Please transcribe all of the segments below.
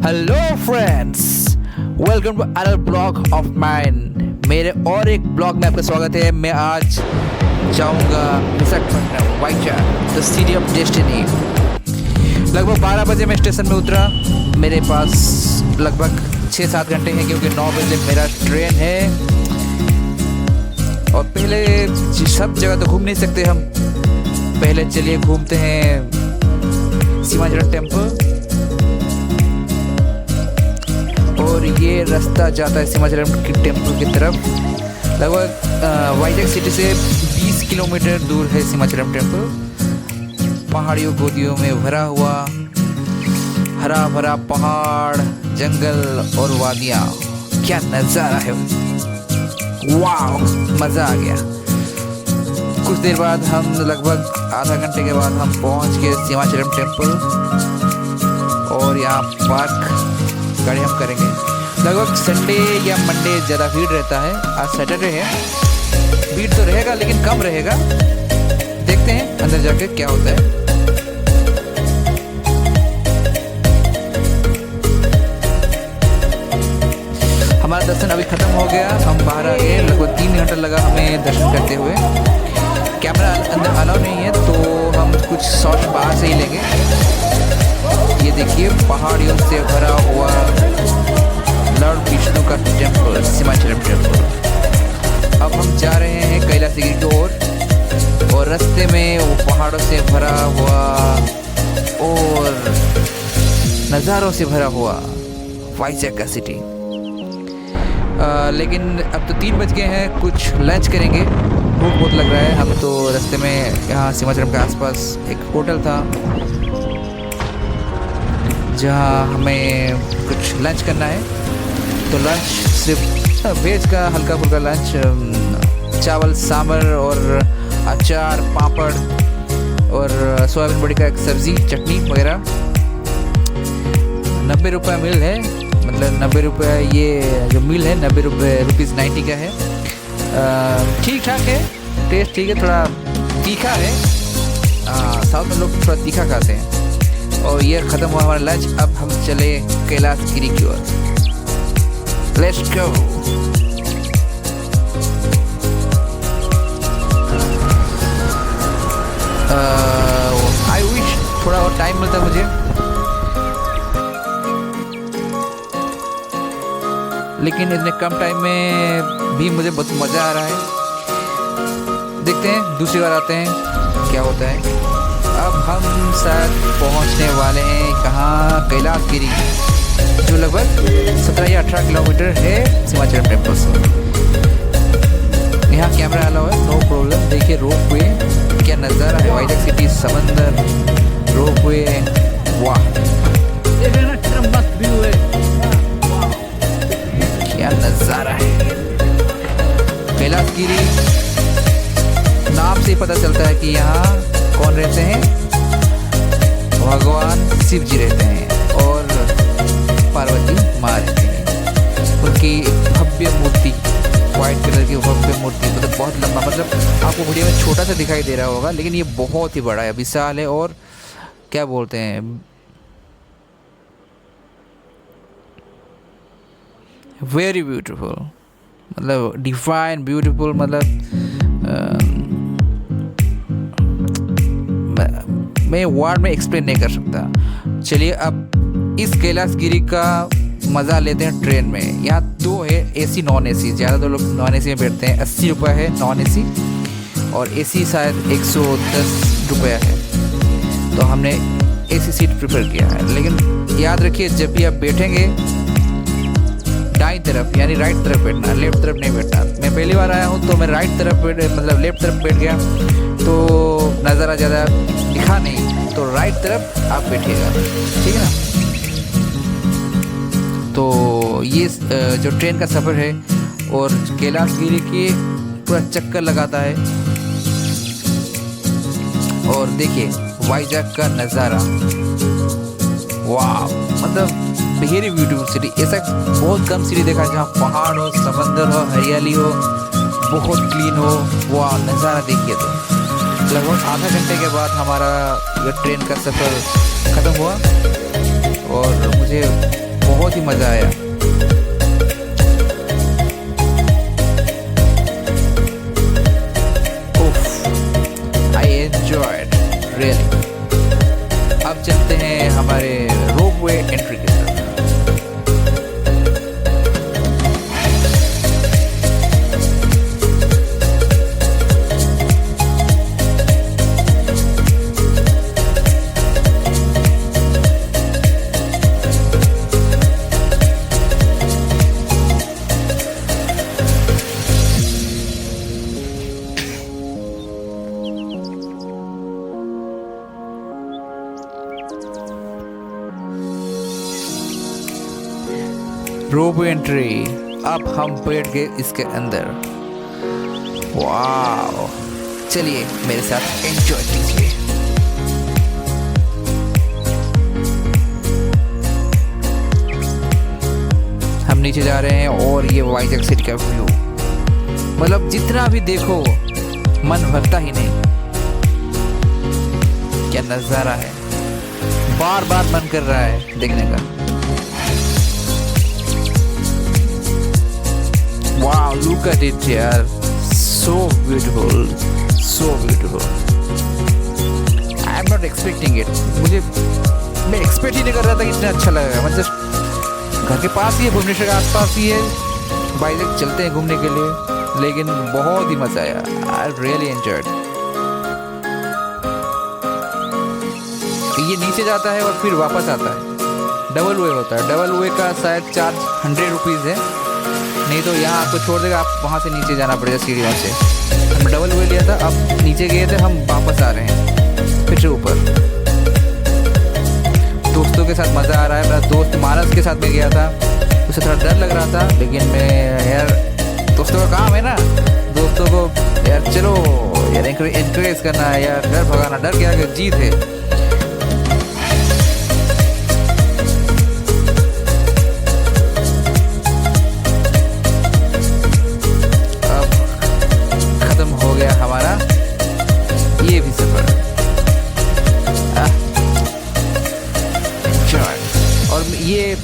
Hello friends, welcome to another blog of mine. मेरे और एक ब्लॉग में आपका स्वागत है। मैं आज जाऊंगा Visakhapatnam, Vizag, the city of destiny. लगभग 12 बजे मैं स्टेशन में उतरा। मेरे पास लगभग 6-7 घंटे हैं क्योंकि 9 बजे मेरा ट्रेन है। और पहले सब जगह तो घूम नहीं सकते हम। पहले चलिए घूमते हैं सीमाचल टेम्पल। और ये रास्ता जाता है सीमाचल टेम्पल की तरफ। लगभग वाइजाग सिटी से 20 किलोमीटर दूर है सीमाचल टेम्पल। पहाड़ियों गोदियों में भरा हुआ हरा भरा पहाड़, जंगल और वादियाँ। क्या नज़ारा है, वाह, मज़ा आ गया। कुछ देर बाद हम लगभग आधा घंटे के बाद हम पहुंच गए सीमाचल टेम्पल। और यहाँ पार्क गाड़ी हम करेंगे। लगभग संडे या मंडे ज़्यादा भीड़ रहता है। आज सैटरडे है, भीड़ तो रहेगा लेकिन कम रहेगा। देखते हैं अंदर जाके क्या होता है। हमारा दर्शन अभी ख़त्म हो गया, हम बाहर आ गए। लगभग 3 घंटा लगा हमें दर्शन करते हुए। कैमरा अंदर अलाउ नहीं है तो हम कुछ शॉट्स बाहर से ही लेंगे। ये देखिए पहाड़ियों से भरा हुआ लॉर्ड विष्णु का टेम्पल, सीमाचल टेम्पल। अब हम जा रहे हैं कैलाशगिरी की ओर। और रास्ते में वो पहाड़ों से भरा हुआ और नज़ारों से भरा हुआ वाइजाग का सिटी। लेकिन अब तो 3 बज गए हैं, कुछ लंच करेंगे। भूख बहुत लग रहा है। हम तो रास्ते में यहाँ सीमाचल के आसपास एक होटल था जहाँ हमें कुछ लंच करना है। तो लंच सिर्फ वेज का हल्का फुल्का लंच, चावल, सांभर और अचार, पापड़ और सोयाबीन बड़ी का एक सब्ज़ी, चटनी वगैरह। 90 रुपये मील है, मतलब 90 रुपये ये जो मील है 90 रुपीज़ 90 का है। ठीक ठाक है, टेस्ट ठीक है, थोड़ा तीखा है। साउथ में लोग थोड़ा तीखा खाते हैं। और ये ख़त्म हुआ हमारा लंच। अब हम चले कैलाशगिरी की ओर। Let's go. आई विश थोड़ा और टाइम मिलता मुझे, लेकिन इतने कम टाइम में भी मुझे बहुत मज़ा आ रहा है। देखते हैं दूसरी बार आते हैं क्या होता है। अब हम शायद पहुंचने वाले हैं कहाँ, कैलाशगिरी, जो लगभग 17 या 18 किलोमीटर है सीमाचल टेम्पल से। यहाँ कैमरा अलाउ है, नो प्रॉब्लम। देखिए रोप वे, क्या नज़ारा है। वाइजाग सिटी, समंदर, रोप वे, वाह, क्या नज़ारा है। कैलाशगिरी नाम से ही पता चलता है कि यहाँ कौन रहते हैं। भगवान शिव जी रहते हैं और पार्वती माँ रहती हैं। उनकी भव्य मूर्ति, वाइट कलर की भव्य मूर्ति, मतलब बहुत लंबा, मतलब आपको वीडियो में छोटा सा दिखाई दे रहा होगा लेकिन ये बहुत ही बड़ा है, विशाल है। और क्या बोलते हैं, वेरी ब्यूटीफुल, मतलब डिवाइन ब्यूटीफुल, मतलब मैं वर्ड में एक्सप्लेन नहीं कर सकता। चलिए अब इस कैलाशगिरी का मज़ा लेते हैं ट्रेन में। यहाँ 2 है, एसी नॉन एसी। ज़्यादातर लोग नॉन एसी में बैठते हैं। 80 रुपये है नॉन एसी और एसी शायद 110 रुपये है। तो हमने एसी सीट प्रेफर किया है। लेकिन याद रखिए जब भी आप बैठेंगे दाईं तरफ यानी राइट तरफ बैठना, लेफ्ट तरफ नहीं बैठना। मैं पहली बार आया हूँ तो मैं राइट तरफ मतलब लेफ्ट तरफ बैठ गया तो नज़ारा ज़्यादा दिखा नहीं, तो राइट तरफ आप बैठिएगा, ठीक है ना। तो ये जो ट्रेन का सफ़र है और कैलाशगिरी की पूरा चक्कर लगाता है। और देखिए वाइजाग का नज़ारा, वाह, मतलब वेरी ब्यूटीफुल सिटी। ऐसा बहुत कम सिटी देखा है जहाँ पहाड़ हो, समंदर हो, हरियाली हो, बहुत क्लीन हो। वाह, नज़ारा देखिए। तो लगभग आधा घंटे के बाद हमारा ट्रेन का सफ़र ख़त्म हुआ और मुझे बहुत ही मज़ा आया। I enjoyed really. अब चलते हैं हमारे रोपवे एंट्री की तरफ। रोप एंट्री। अब हम बैठ गए इसके अंदर। वाह, चलिए मेरे साथ एंजॉय कीजिए। हम नीचे जा रहे हैं और ये वाइजैक सिटी का व्यू, मतलब जितना भी देखो मन भरता ही नहीं। क्या नजारा है, बार बार मन कर रहा है देखने का। Wow, look at it यार, so beautiful, so beautiful. I am not expecting it. मैं एक्सपेक्ट ही नहीं कर रहा था कि इतना अच्छा लगेगा। मतलब घर के पास ही है, भुवनेश्वर के आसपास ही है। वाइजैक चलते हैं घूमने के लिए, लेकिन बहुत ही मजा आया। I really enjoyed. ये नीचे जाता है और फिर वापस आता है। डबल वे होता है। डबल वे का शायद चार्ज 100 रुपीज़ है, नहीं तो यहाँ आपको छोड़ देगा, आप वहाँ से नीचे जाना पड़ेगा सीढ़ियों से। हम डबल वे लिया था, अब नीचे गए थे, हम वापस आ रहे हैं फिर से ऊपर। दोस्तों के साथ मज़ा आ रहा है। मेरा दोस्त मानस के साथ में गया था, उसे थोड़ा डर लग रहा था, लेकिन मैं यार दोस्तों का काम है ना, दोस्तों को यार चलो यार एनकरेज करना है यार, डर भगाना। डर क्या है, जीत है। हमारा ये भी सफर और ये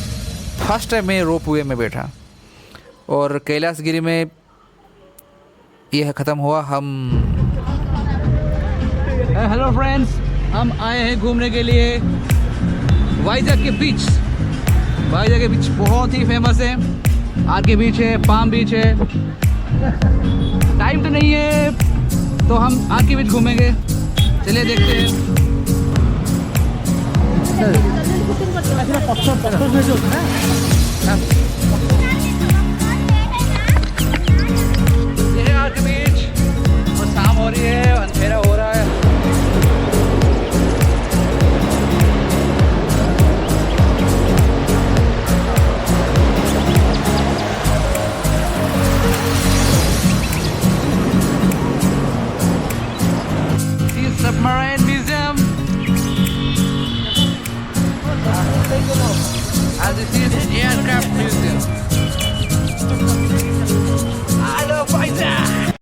फर्स्ट टाइम मैं रोप वे में बैठा और कैलाशगिरी में ये ख़त्म हुआ। हम हेलो फ्रेंड्स, हम आए हैं घूमने के लिए वाइजैक के बीच। वाइजैक के बीच बहुत ही फेमस है। आर के बीच है, पाम बीच है। टाइम तो नहीं है तो हम आर के बीच घूमेंगे। चलिए देखते हैं। ये है आर के बीच और शाम हो रही है, अंधेरा हो रहा है। Submarine Museum, and this is aircraft museum.